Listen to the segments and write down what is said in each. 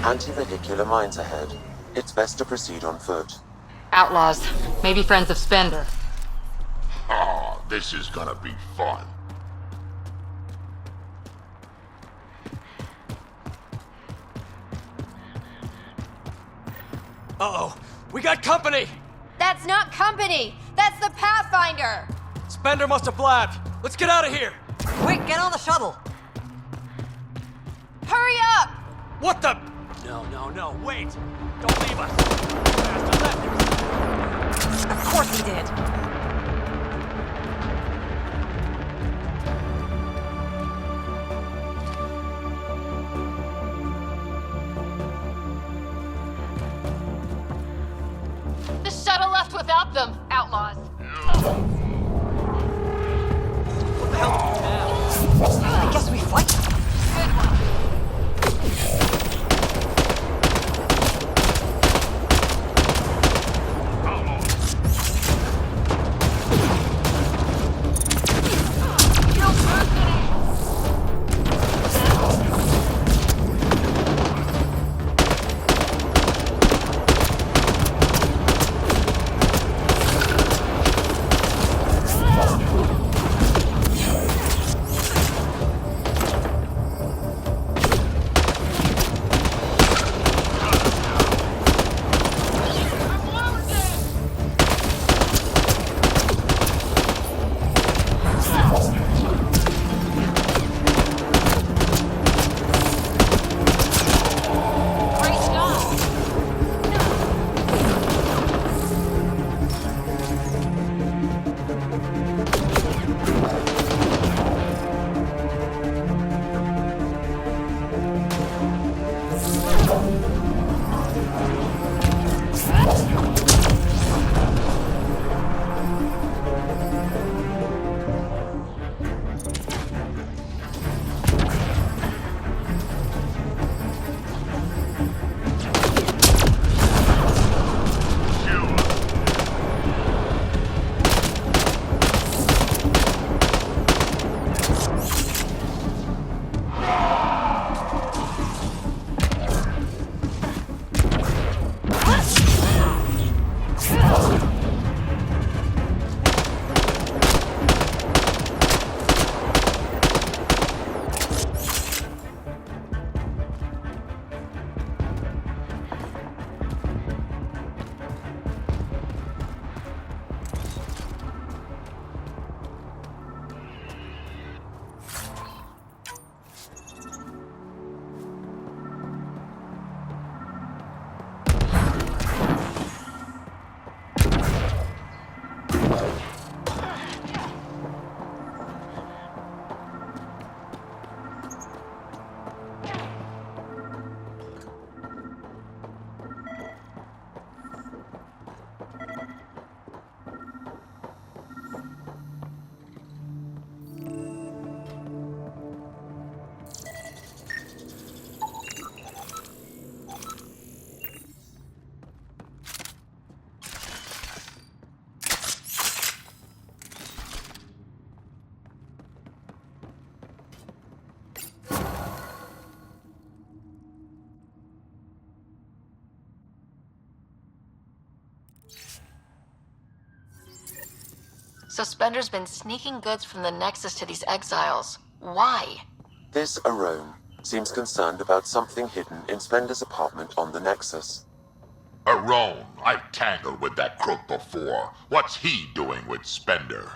Anti-vehicular mines ahead. It's best to proceed on foot. Outlaws. Maybe friends of Spender. Ah, this is gonna be fun. Uh-oh. We got company! That's not company! That's the Pathfinder! Spender must have blabbed. Let's get out of here! Quick, get on the shuttle! Hurry up! What the? No, wait! Don't leave us! Faster left! Of course we did! The shuttle left without them, outlaws. What the hell do we do now? I guess we fight them. Good one. So Spender's been sneaking goods from the Nexus to these exiles. Why? This Arone seems concerned about something hidden in Spender's apartment on the Nexus. Arone, I've tangled with that crook before. What's he doing with Spender?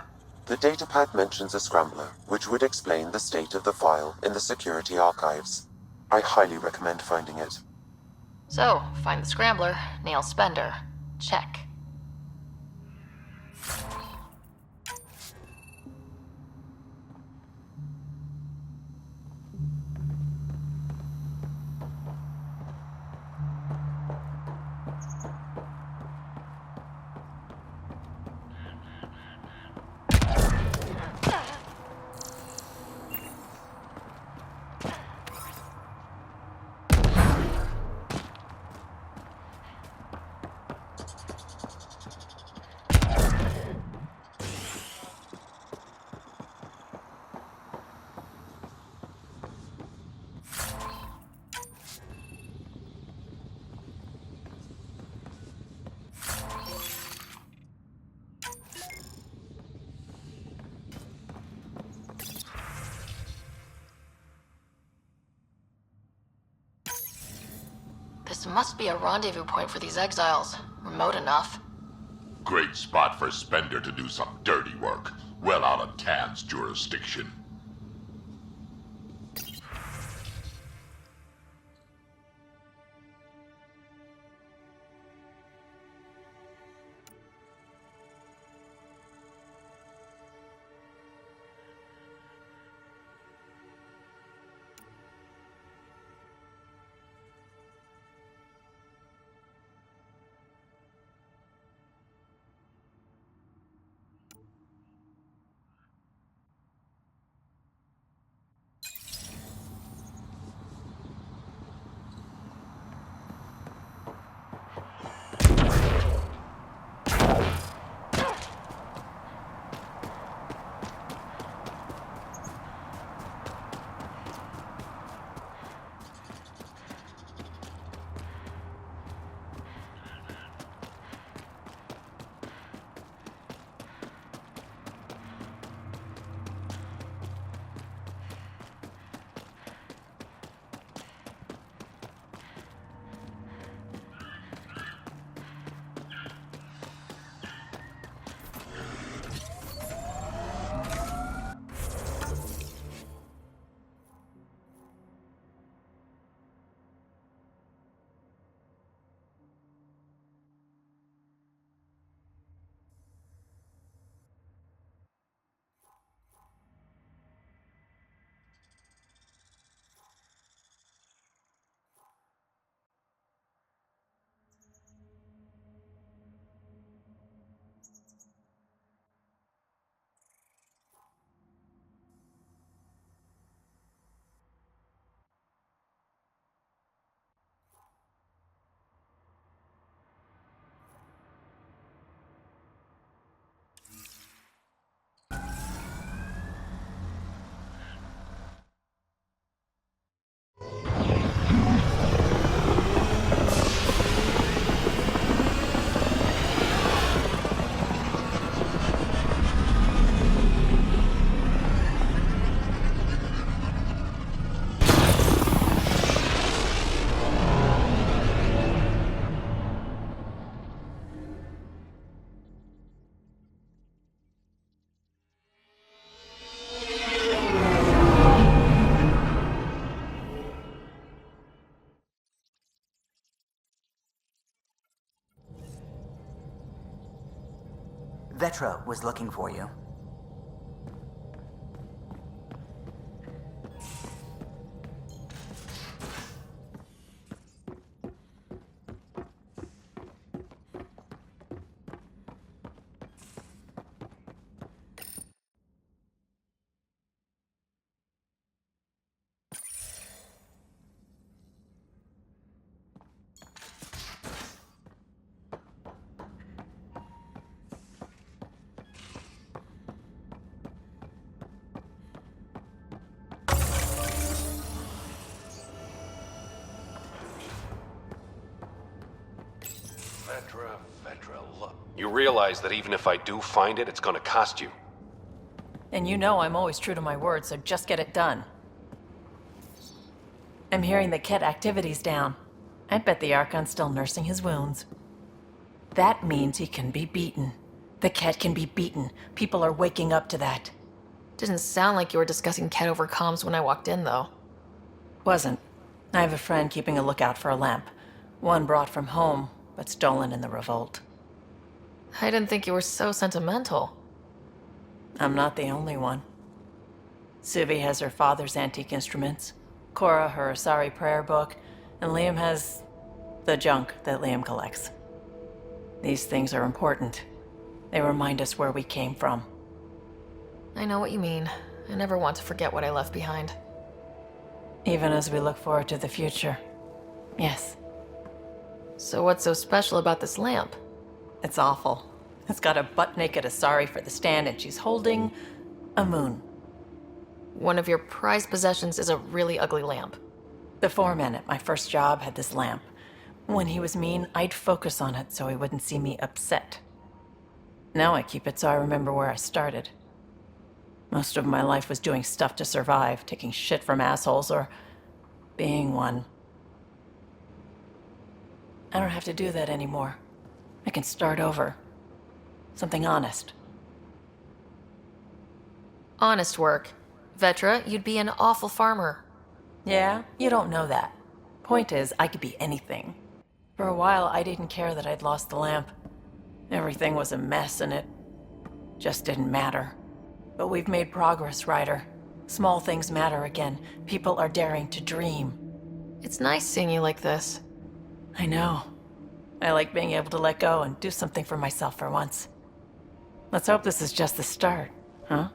The datapad mentions a scrambler, which would explain the state of the file in the security archives. I highly recommend finding it. So, find the scrambler, nail Spender. Check. This must be a rendezvous point for these exiles. Remote enough. Great spot for Spender to do some dirty work. Well out of Tan's jurisdiction. Vetra was looking for you. Vetra, look. You realize that even if I do find it, it's gonna cost you. And you know I'm always true to my word, so just get it done. I'm hearing the Ket activity's down. I bet the Archon's still nursing his wounds. That means he can be beaten. The Ket can be beaten. People are waking up to that. Didn't sound like you were discussing Ket over comms when I walked in, though. Wasn't. I have a friend keeping a lookout for a lamp. One brought from home, but stolen in the revolt. I didn't think you were so sentimental. I'm not the only one. Suvi has her father's antique instruments, Cora her Asari prayer book, and Liam has the junk that Liam collects. These things are important. They remind us where we came from. I know what you mean. I never want to forget what I left behind. Even as we look forward to the future. Yes. So what's so special about this lamp? It's awful. It's got a butt-naked Asari for the stand, and she's holding a moon. One of your prized possessions is a really ugly lamp. The foreman at my first job had this lamp. When he was mean, I'd focus on it so he wouldn't see me upset. Now I keep it so I remember where I started. Most of my life was doing stuff to survive, taking shit from assholes or being one. I don't have to do that anymore. I can start over. Something honest. Honest work. Vetra, you'd be an awful farmer. Yeah? You don't know that. Point is, I could be anything. For a while, I didn't care that I'd lost the lamp. Everything was a mess and it just didn't matter. But we've made progress, Ryder. Small things matter again. People are daring to dream. It's nice seeing you like this. I know. I like being able to let go and do something for myself for once. Let's hope this is just the start, huh?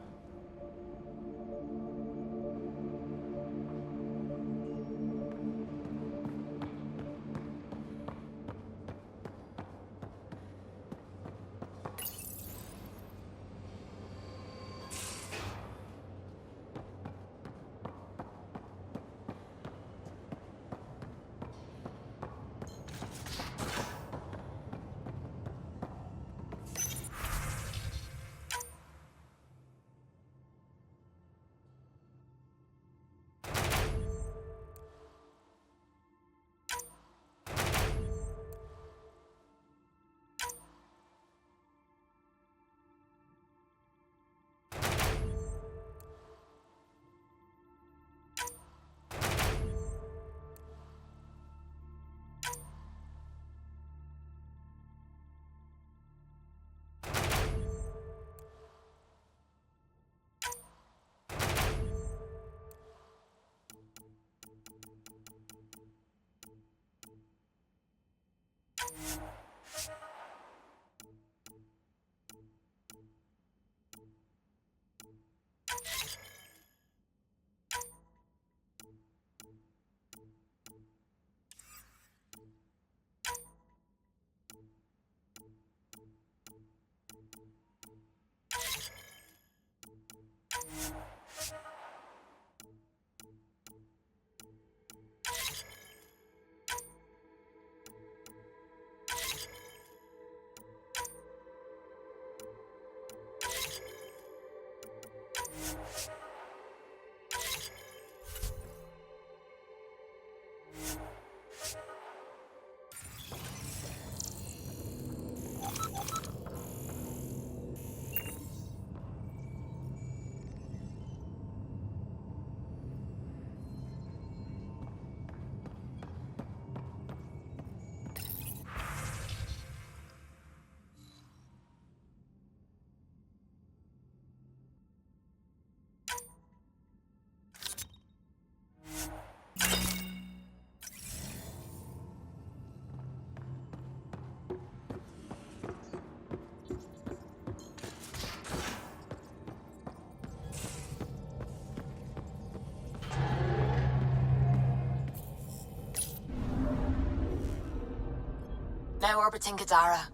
Now orbiting Gadara.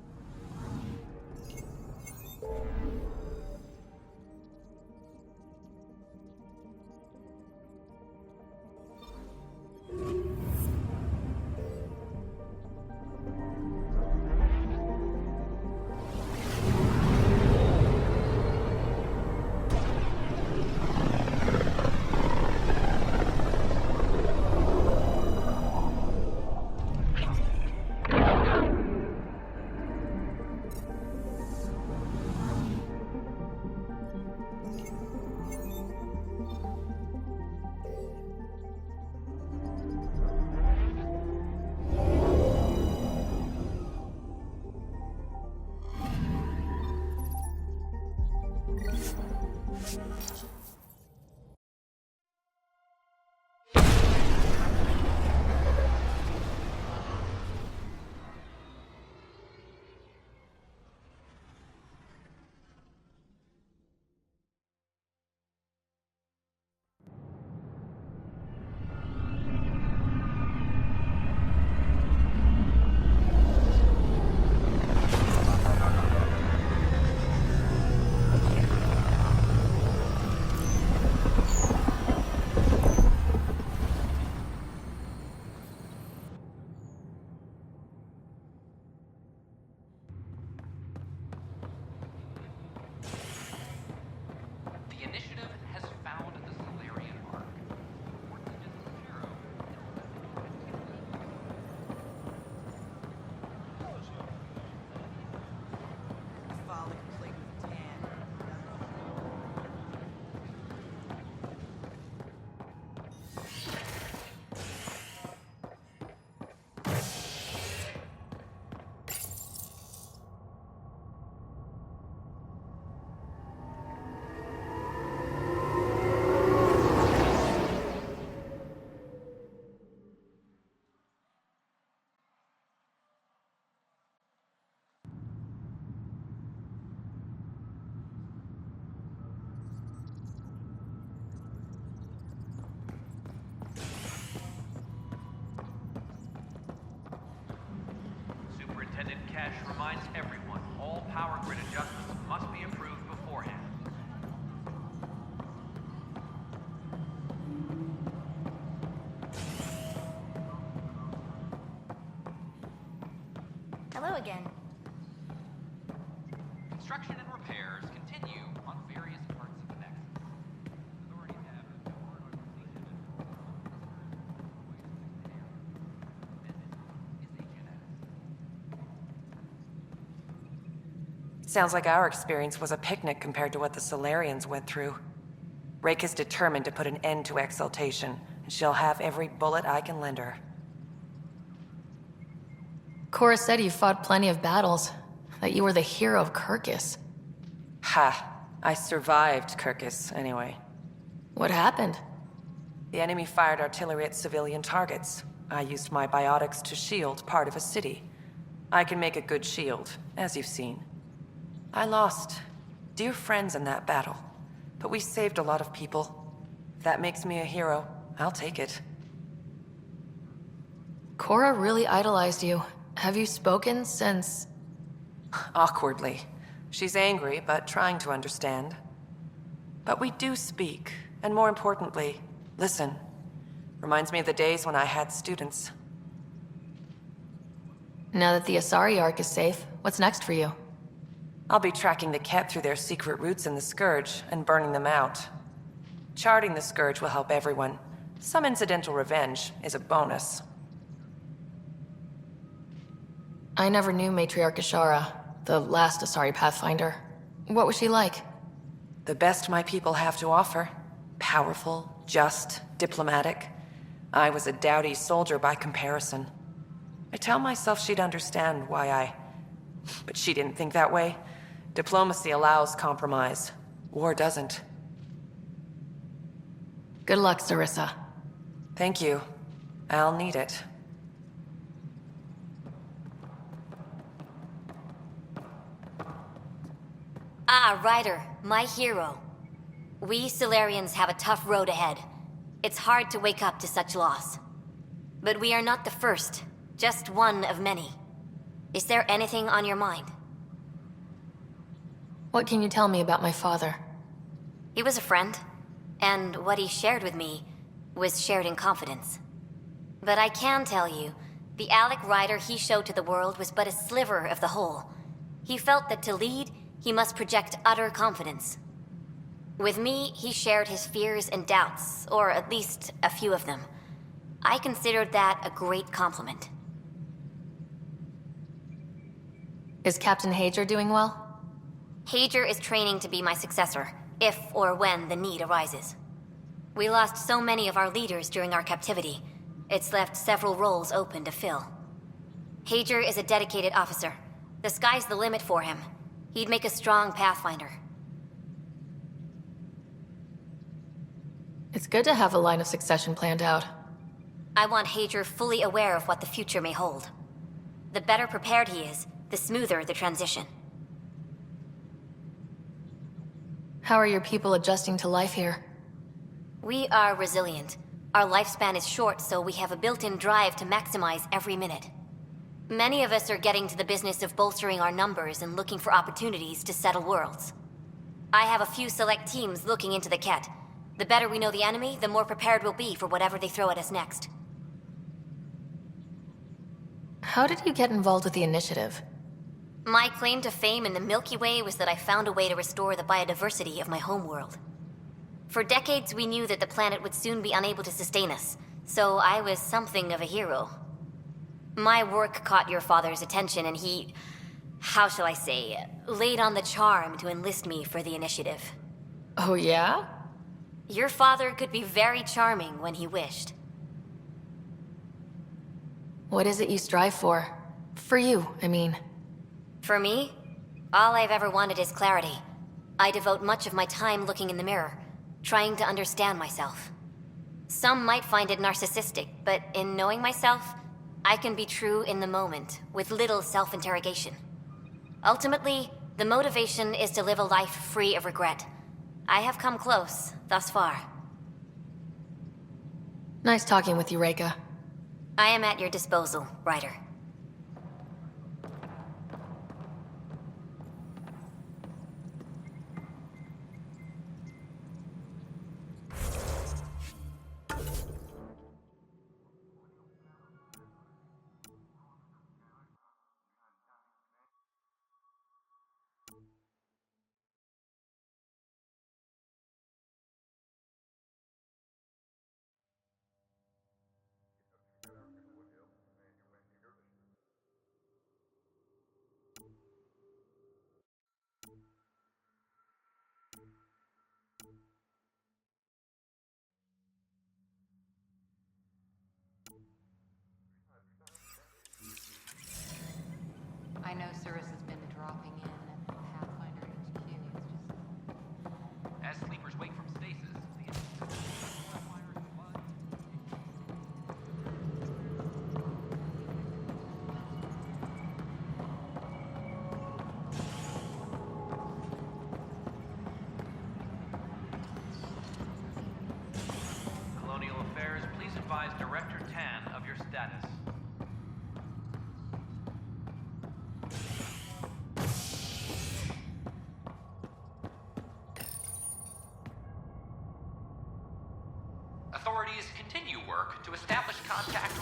Dash reminds everyone all power grid adjustments must be approved beforehand. Hello again. Construction and repairs continue on various parts of the Nexus. Authorities have ignored or completed Sounds like our experience was a picnic compared to what the Solarians went through. Rake is determined to put an end to exaltation, and she'll have every bullet I can lend her. Cora said you fought plenty of battles, that you were the hero of Kirkus. Ha! I survived Kirkus, anyway. What happened? The enemy fired artillery at civilian targets. I used my biotics to shield part of a city. I can make a good shield, as you've seen. I lost dear friends in that battle, but we saved a lot of people. If that makes me a hero, I'll take it. Cora really idolized you. Have you spoken since... Awkwardly. She's angry, but trying to understand. But we do speak, and more importantly, listen. Reminds me of the days when I had students. Now that the Asari Ark is safe, what's next for you? I'll be tracking the Ket through their secret routes in the Scourge and burning them out. Charting the Scourge will help everyone. Some incidental revenge is a bonus. I never knew Matriarch Ashara, the last Asari Pathfinder. What was she like? The best my people have to offer. Powerful, just, diplomatic. I was a dowdy soldier by comparison. I tell myself she'd understand why I... But she didn't think that way. Diplomacy allows compromise. War doesn't. Good luck, Sarissa. Thank you. I'll need it. Ah, Ryder, my hero. We Solarians have a tough road ahead. It's hard to wake up to such loss. But we are not the first, just one of many. Is there anything on your mind? What can you tell me about my father? He was a friend, and what he shared with me was shared in confidence. But I can tell you, the Alec Ryder he showed to the world was but a sliver of the whole. He felt that to lead, he must project utter confidence. With me, he shared his fears and doubts, or at least a few of them. I considered that a great compliment. Is Captain Hager doing well? Hager is training to be my successor, if or when the need arises. We lost so many of our leaders during our captivity. It's left several roles open to fill. Hager is a dedicated officer. The sky's the limit for him. He'd make a strong Pathfinder. It's good to have a line of succession planned out. I want Hager fully aware of what the future may hold. The better prepared he is, the smoother the transition. How are your people adjusting to life here? We are resilient. Our lifespan is short, so we have a built-in drive to maximize every minute. Many of us are getting to the business of bolstering our numbers and looking for opportunities to settle worlds. I have a few select teams looking into the Ket. The better we know the enemy, the more prepared we'll be for whatever they throw at us next. How did you get involved with the Initiative? My claim to fame in the Milky Way was that I found a way to restore the biodiversity of my homeworld. For decades, we knew that the planet would soon be unable to sustain us, so I was something of a hero. My work caught your father's attention, and he, how shall I say, laid on the charm to enlist me for the Initiative. Oh yeah? Your father could be very charming when he wished. What is it you strive for? For you, I mean. For me, all I've ever wanted is clarity. I devote much of my time looking in the mirror, trying to understand myself. Some might find it narcissistic, but in knowing myself, I can be true in the moment, with little self-interrogation. Ultimately, the motivation is to live a life free of regret. I have come close, thus far. Nice talking with you, Reika. I am at your disposal, Ryder.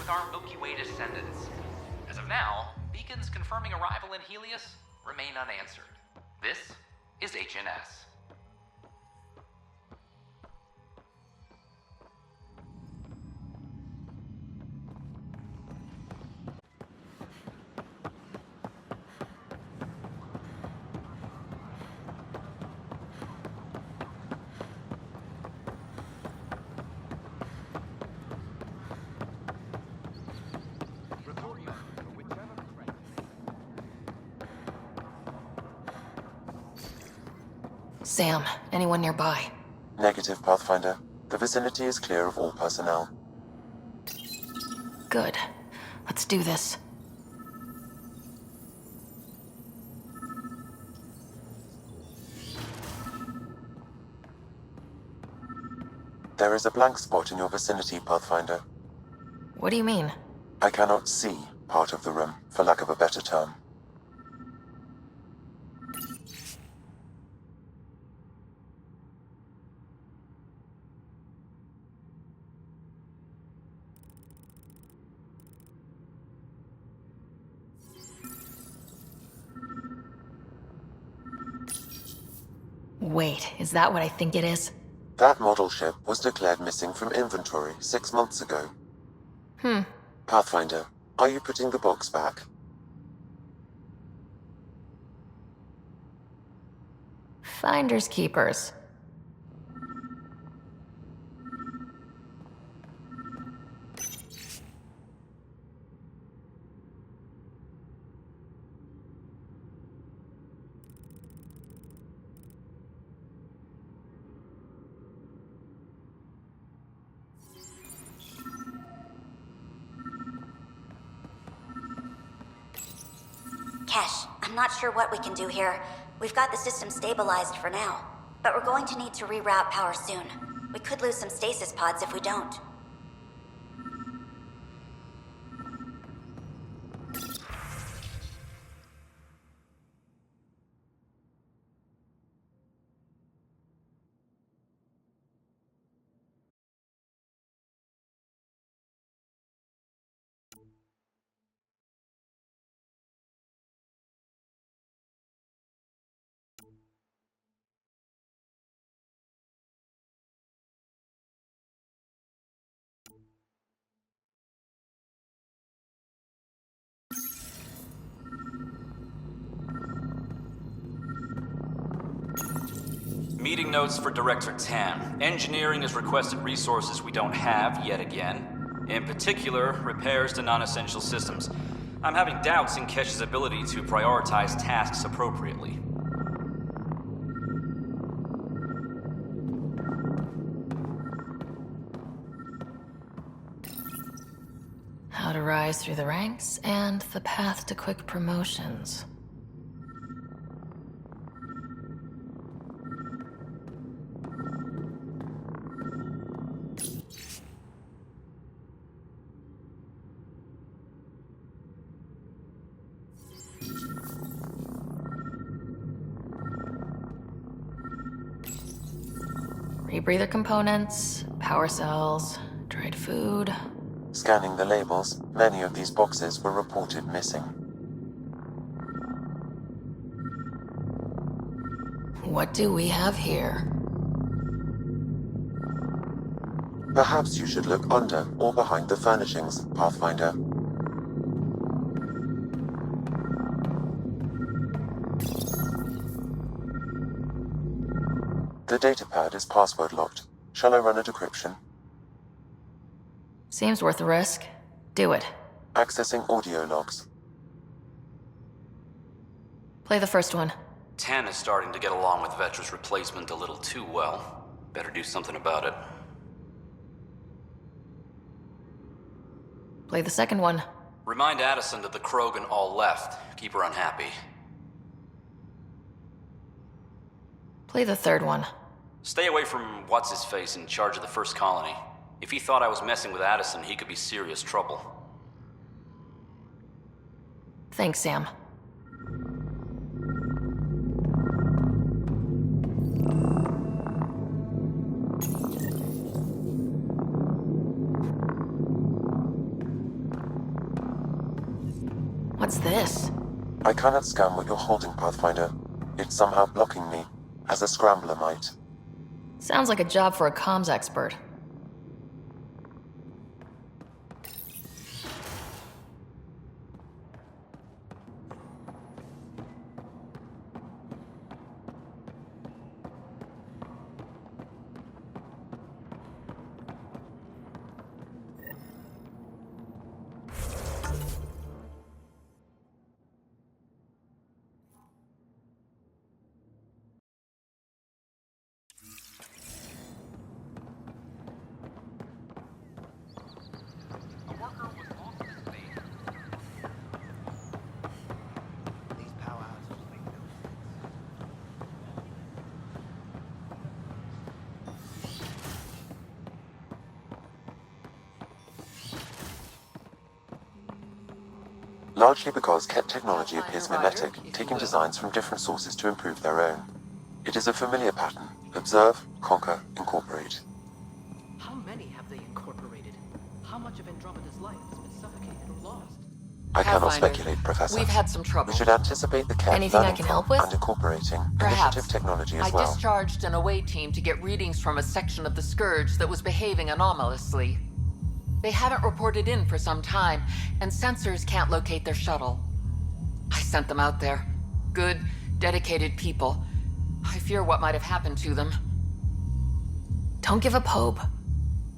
with our Milky Way descendants. As of now, beacons confirming arrival in Helios remain unanswered. This is HNS. Sam, anyone nearby? Negative, Pathfinder. The vicinity is clear of all personnel. Good. Let's do this. There is a blank spot in your vicinity, Pathfinder. What do you mean? I cannot see part of the room, for lack of a better term. Wait, is that what I think it is? That model ship was declared missing from inventory 6 months ago. Pathfinder, are you putting the box back? Finders keepers. Kesh, I'm not sure what we can do here. We've got the system stabilized for now, but we're going to need to reroute power soon. We could lose some stasis pods if we don't. Meeting notes for Director Tam. Engineering has requested resources we don't have yet again. In particular, repairs to non-essential systems. I'm having doubts in Kesh's ability to prioritize tasks appropriately. How to rise through the ranks and the path to quick promotions. Rebreather components, power cells, dried food. Scanning the labels, many of these boxes were reported missing. What do we have here? Perhaps you should look under or behind the furnishings, Pathfinder. The datapad is password locked. Shall I run a decryption? Seems worth the risk. Do it. Accessing audio logs. Play the first one. 10 is starting to get along with Vetra's replacement a little too well. Better do something about it. Play the second one. Remind Addison that the Krogan all left. Keep her unhappy. Play the third one. Stay away from what's-his-face in charge of the first colony. If he thought I was messing with Addison, he could be serious trouble. Thanks, Sam. What's this? I cannot scan what you're holding, Pathfinder. It's somehow blocking me, as a scrambler might. Sounds like a job for a comms expert. Largely because Ket technology appears mimetic, taking designs from different sources to improve their own. It is a familiar pattern. Observe, conquer, incorporate. How many have they incorporated? How much of Andromeda's life has been suffocated or lost? I cannot Pathfinder, speculate, Professor. we've had some trouble. We should anticipate the Ket Anything I learning can from help with? and incorporating Perhaps. initiative technology as I well. discharged an away team to get readings from a section of the Scourge that was behaving anomalously. They haven't reported in for some time, and sensors can't locate their shuttle. I sent them out there. Good, dedicated people. I fear what might have happened to them. Don't give up hope.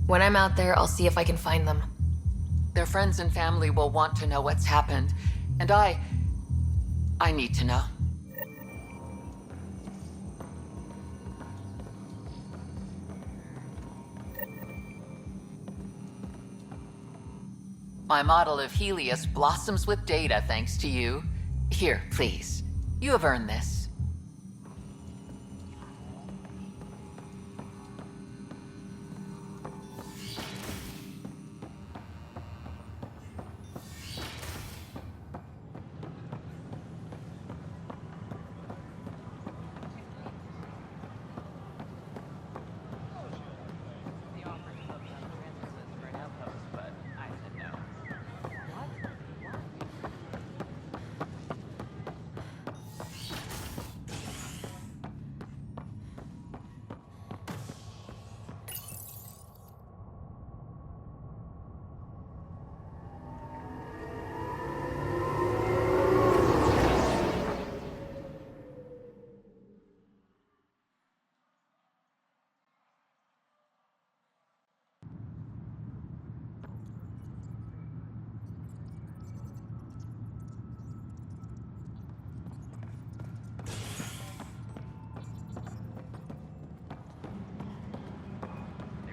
When I'm out there, I'll see if I can find them. Their friends and family will want to know what's happened, and I need to know. My model of Helios blossoms with data thanks to you. Here, please. You have earned this.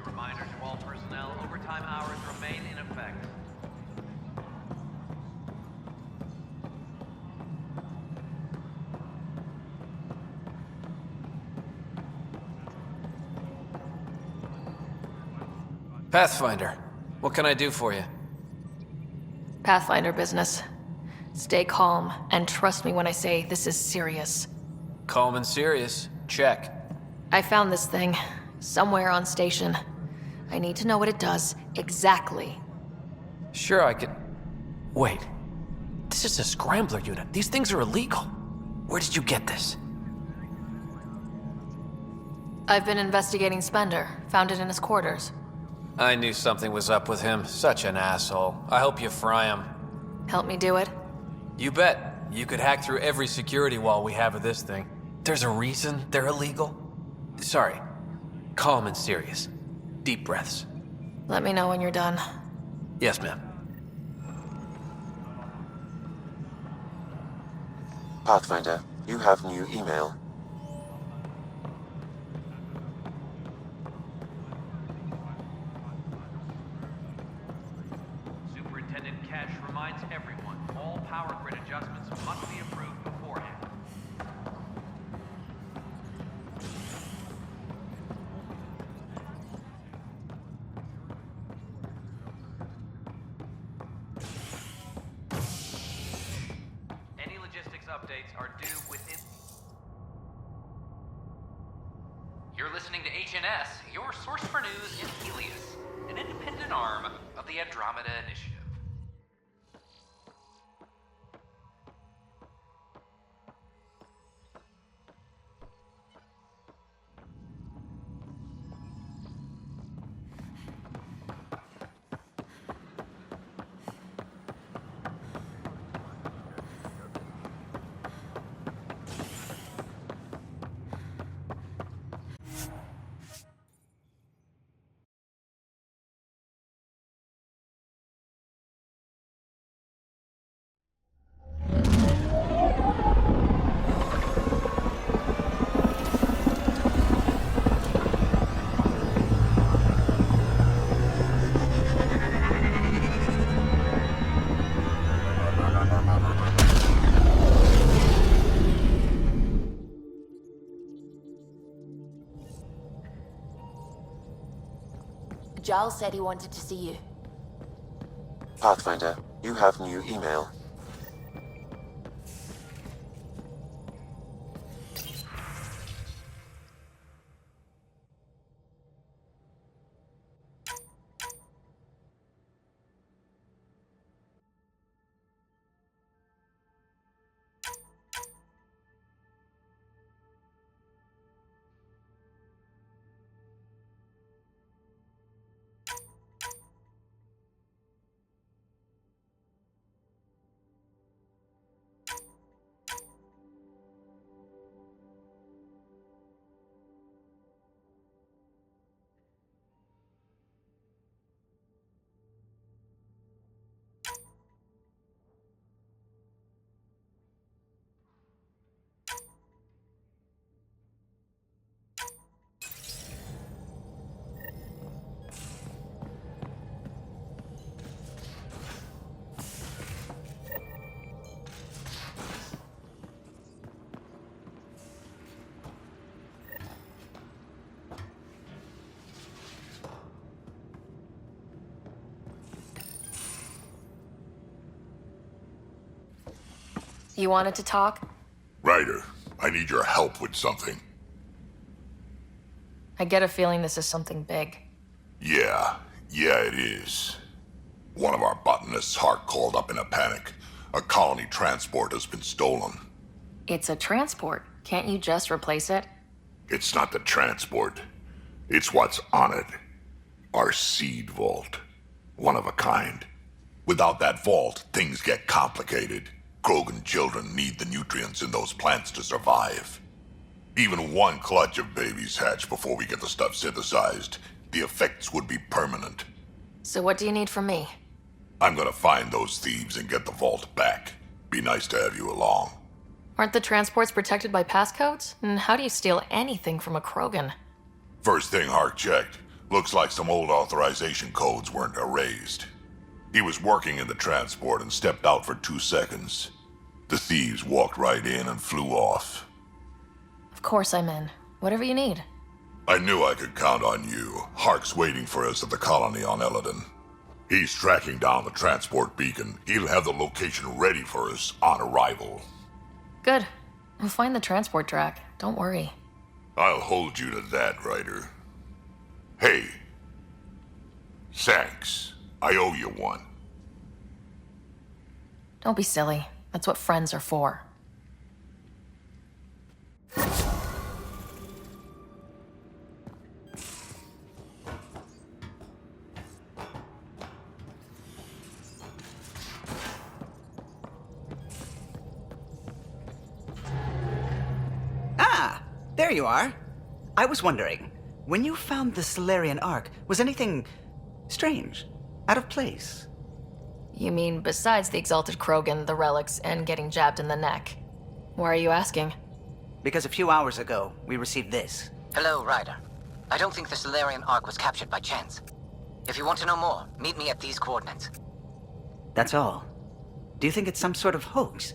Reminder to all personnel, overtime hours remain in effect. Pathfinder, what can I do for you? Pathfinder business. Stay calm, and trust me when I say this is serious. Calm and serious. Check. I found this thing, somewhere on station. I need to know what it does, exactly. Sure, I could... Wait. This is a scrambler unit. These things are illegal. Where did you get this? I've been investigating Spender, found it in his quarters. I knew something was up with him. Such an asshole. I hope you fry him. Help me do it? You bet. You could hack through every security wall we have of this thing. There's a reason they're illegal. Sorry. Calm and serious. Deep breaths. Let me know when you're done. Yes, ma'am. Pathfinder, you have new email. Superintendent Cash reminds everyone, all power grid adjustments must be approved beforehand. Any logistics updates are due within... You're listening to HNS, your source for news in Helios, an independent arm of the Andromeda Initiative. Giles said he wanted to see you. Pathfinder, you have new email. You wanted to talk? Ryder, I need your help with something. I get a feeling this is something big. Yeah, it is. One of our botanists, Hart, called up in a panic. A colony transport has been stolen. It's a transport. Can't you just replace it? It's not the transport. It's what's on it. Our seed vault. One of a kind. Without that vault, things get complicated. Krogan children need the nutrients in those plants to survive. Even one clutch of babies hatch before we get the stuff synthesized. The effects would be permanent. So what do you need from me? I'm gonna find those thieves and get the vault back. Be nice to have you along. Aren't the transports protected by passcodes? And how do you steal anything from a Krogan? First thing Hart checked. Looks like some old authorization codes weren't erased. He was working in the transport and stepped out for 2 seconds. The thieves walked right in and flew off. Of course I'm in. Whatever you need. I knew I could count on you. Hark's waiting for us at the colony on Eladon. He's tracking down the transport beacon. He'll have the location ready for us on arrival. Good. We'll find the transport Drack. Don't worry. I'll hold you to that, Ryder. Hey. Thanks. I owe you one. Don't be silly. That's what friends are for. Ah, there you are. I was wondering, when you found the Solarian Ark, was anything strange, out of place? You mean besides the Exalted Krogan, the relics, and getting jabbed in the neck? Why are you asking? Because a few hours ago, we received this. Hello, Ryder. I don't think the Solarian Ark was captured by chance. If you want to know more, meet me at these coordinates. That's all. Do you think it's some sort of hoax?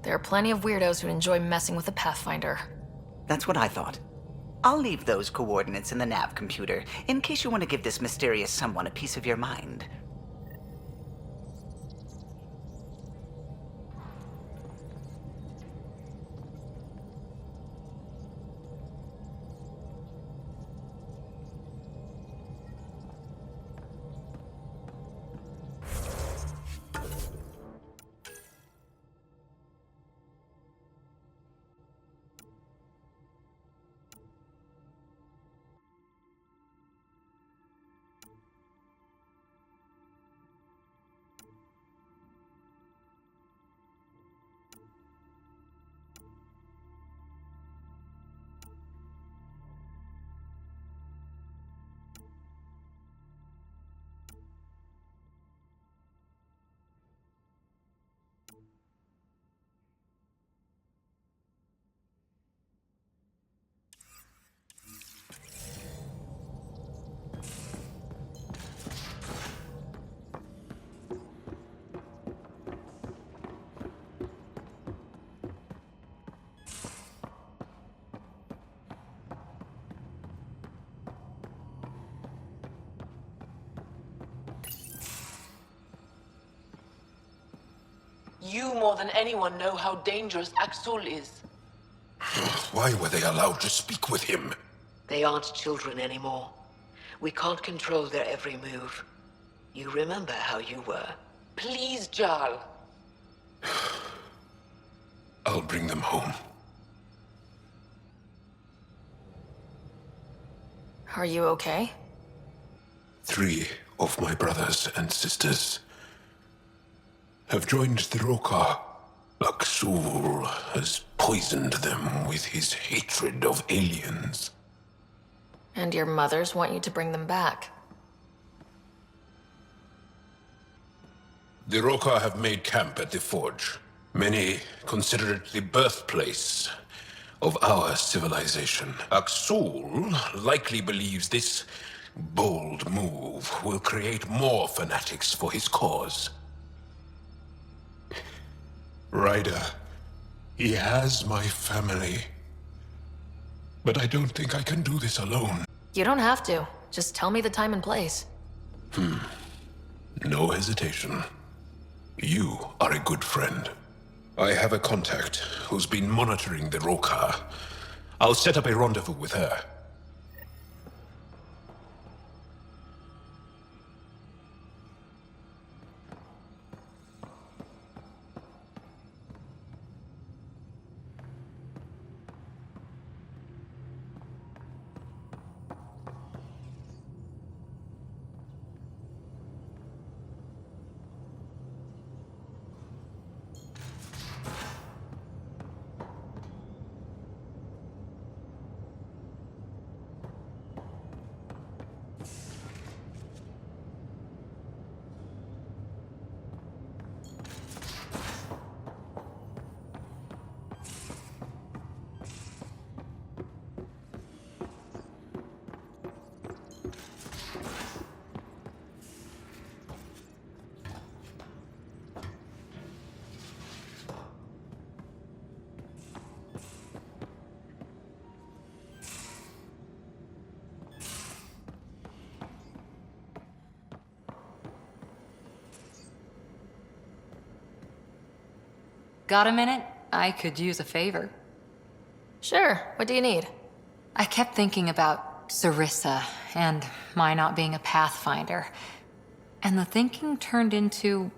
There are plenty of weirdos who enjoy messing with the Pathfinder. That's what I thought. I'll leave those coordinates in the nav computer, in case you want to give this mysterious someone a piece of your mind. You more than anyone know how dangerous Axul is. Why were they allowed to speak with him? They aren't children anymore. We can't control their every move. You remember how you were. Please, Jarl. I'll bring them home. Are you okay? 3 of my brothers and sisters have joined the Roka. Axul has poisoned them with his hatred of aliens. And your mothers want you to bring them back. The Roka have made camp at the Forge. Many consider it the birthplace of our civilization. Axul likely believes this bold move will create more fanatics for his cause. Ryder, he has my family. But I don't think I can do this alone. You don't have to. Just tell me the time and place. No hesitation. You are a good friend. I have a contact who's been monitoring the Roka. I'll set up a rendezvous with her. Got a minute? I could use a favor. Sure, what do you need? I kept thinking about Sarissa and my not being a Pathfinder. And the thinking turned into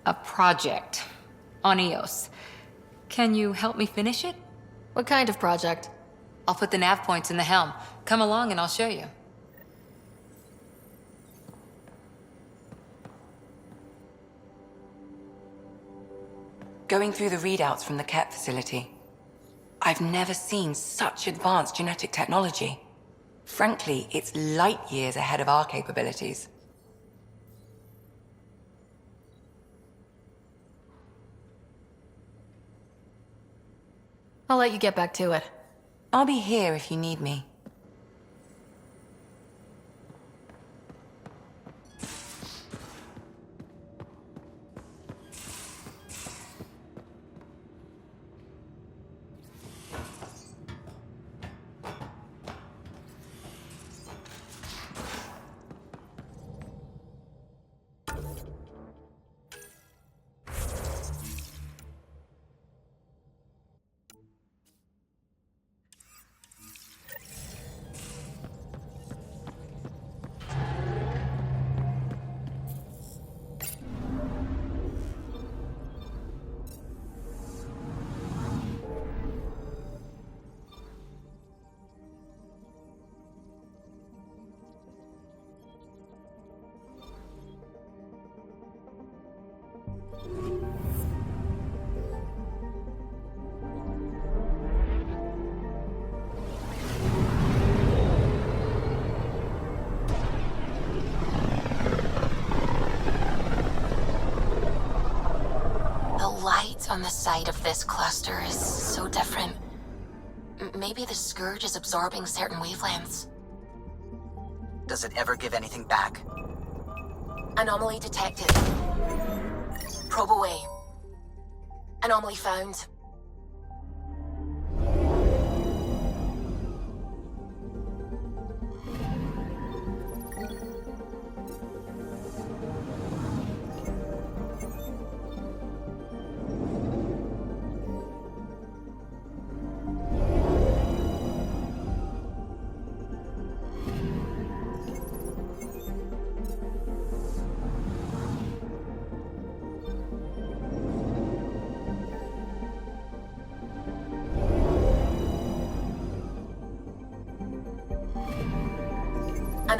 a project on Eos. Can you help me finish it? What kind of project? I'll put the nav points in the helm. Come along and I'll show you. Going through the readouts from the Ket facility, I've never seen such advanced genetic technology. Frankly, it's light years ahead of our capabilities. I'll let you get back to it. I'll be here if you need me. On the site of this cluster is so different. Maybe the Scourge is absorbing certain wavelengths. Does it ever give anything back? Anomaly detected. Probe away. Anomaly found.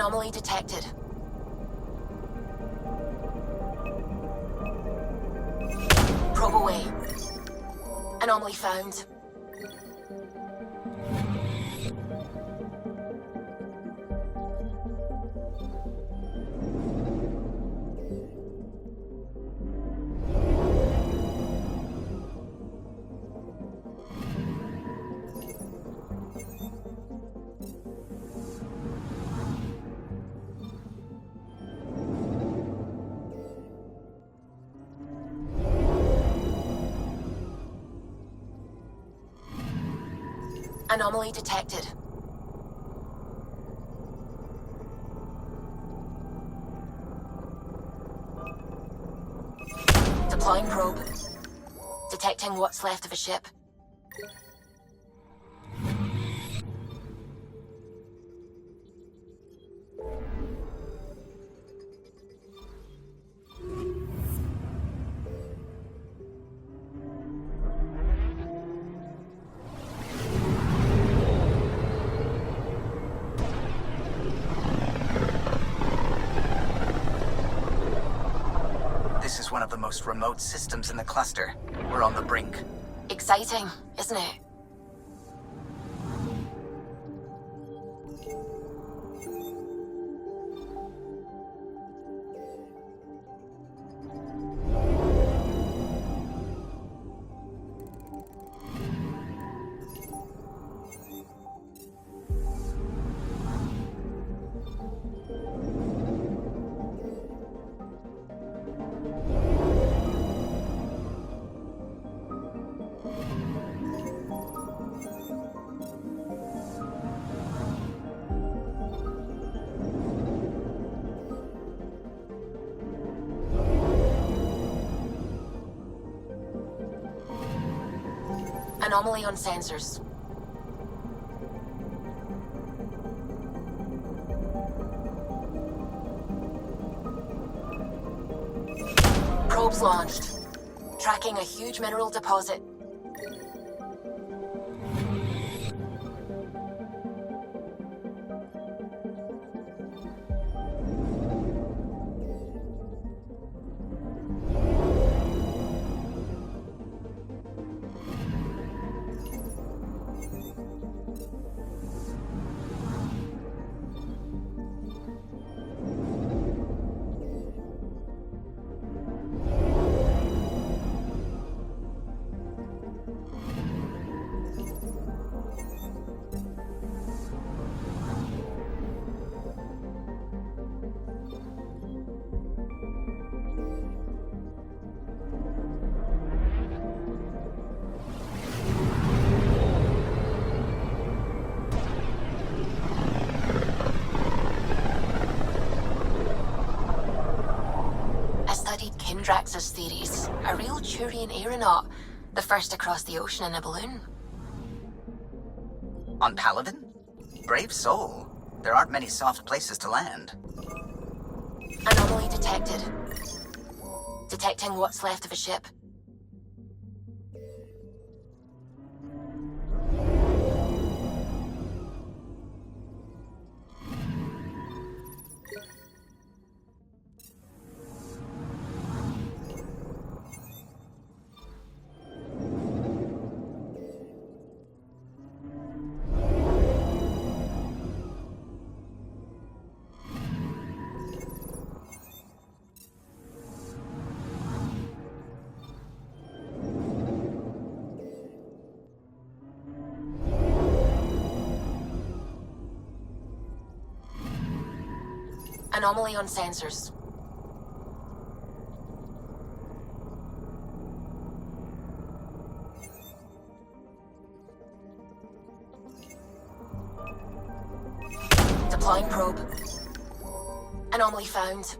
Anomaly detected. Probe away. Anomaly found. Anomaly detected. Deploying probe. Detecting what's left of a ship. This is one of the most remote systems in the cluster. We're on the brink. Exciting, isn't it? Anomaly on sensors. Probes launched. Tracking a huge mineral deposit. Drax's theories. A real Turian aeronaut. The first to cross the ocean in a balloon. On Paladin? Brave soul. There aren't many soft places to land. Anomaly detected. Detecting what's left of a ship. Anomaly on sensors. Deploying probe. Anomaly found.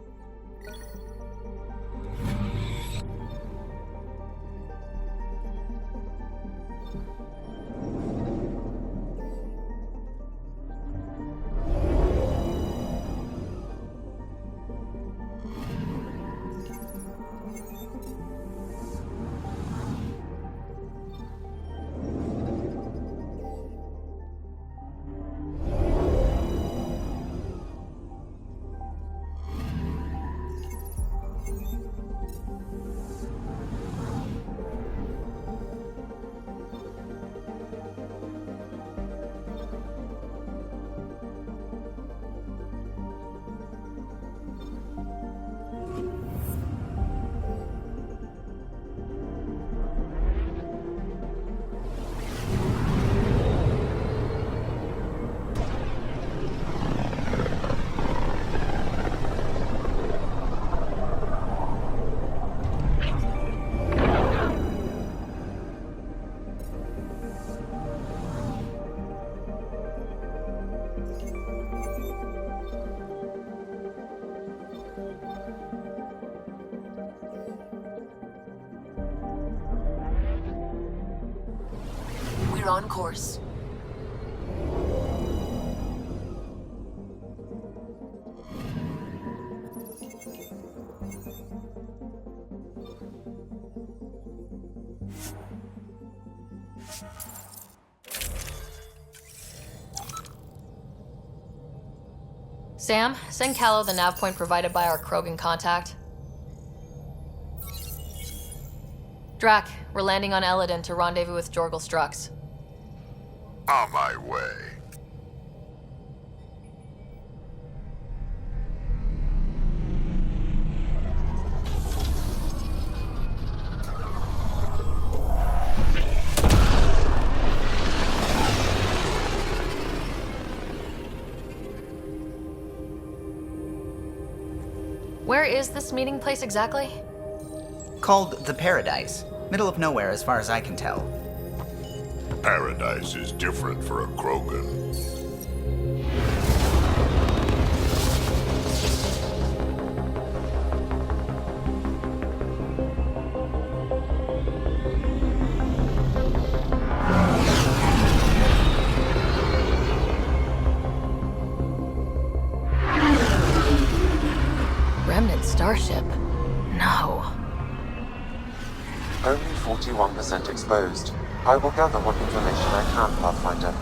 You're on course. Sam, send Callow the nav point provided by our Krogan contact. Drack, we're landing on Eladin to rendezvous with Jorgal Strux. On my way. Where is this meeting place exactly? Called the Paradise. Middle of nowhere as far as I can tell. Paradise is different for a Krogan. Remnant starship? No. Only 41% exposed. I will gather what information I can, Pathfinder.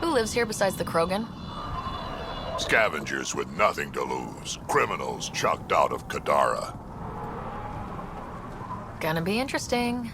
Who lives here besides the Krogan? Scavengers with nothing to lose. Criminals chucked out of Kadara. Gonna be interesting.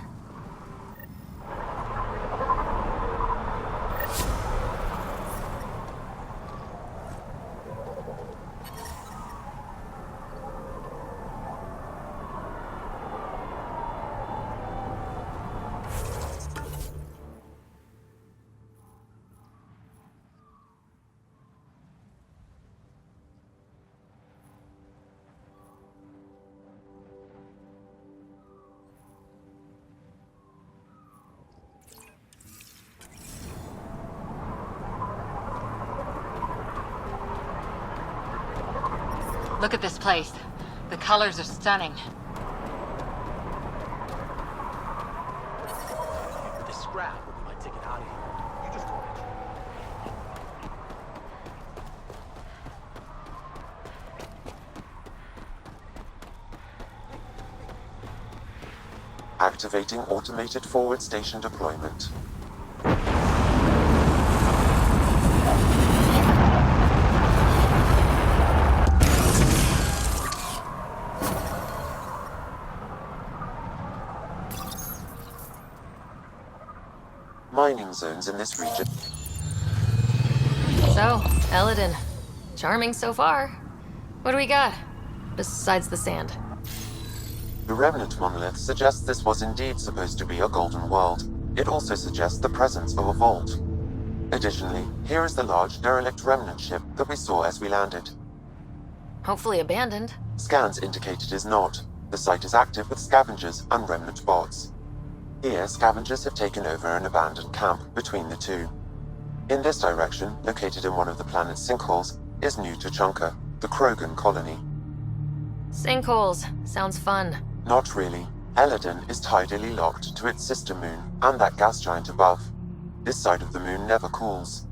Look at this place. The colors are stunning. This scrap will be my ticket out of here. You just go ahead. Activating automated forward station deployment. Mining zones in this region. So, Eladin. Charming so far. What do we got? Besides the sand. The remnant monolith suggests this was indeed supposed to be a golden world. It also suggests the presence of a vault. Additionally, here is the large derelict remnant ship that we saw as we landed. Hopefully abandoned. Scans indicate it is not. The site is active with scavengers and remnant bots. Here, scavengers have taken over an abandoned camp between the two. In this direction, located in one of the planet's sinkholes, is New Tuchanka, the Krogan colony. Sinkholes. Sounds fun. Not really. Eladin is tidally locked to its sister moon and that gas giant above. This side of the moon never cools.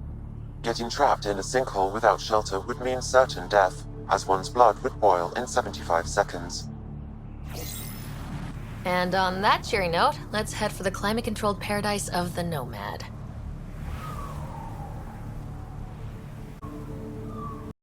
Getting trapped in a sinkhole without shelter would mean certain death, as one's blood would boil in 75 seconds. And on that cheery note, let's head for the climate-controlled paradise of the Nomad.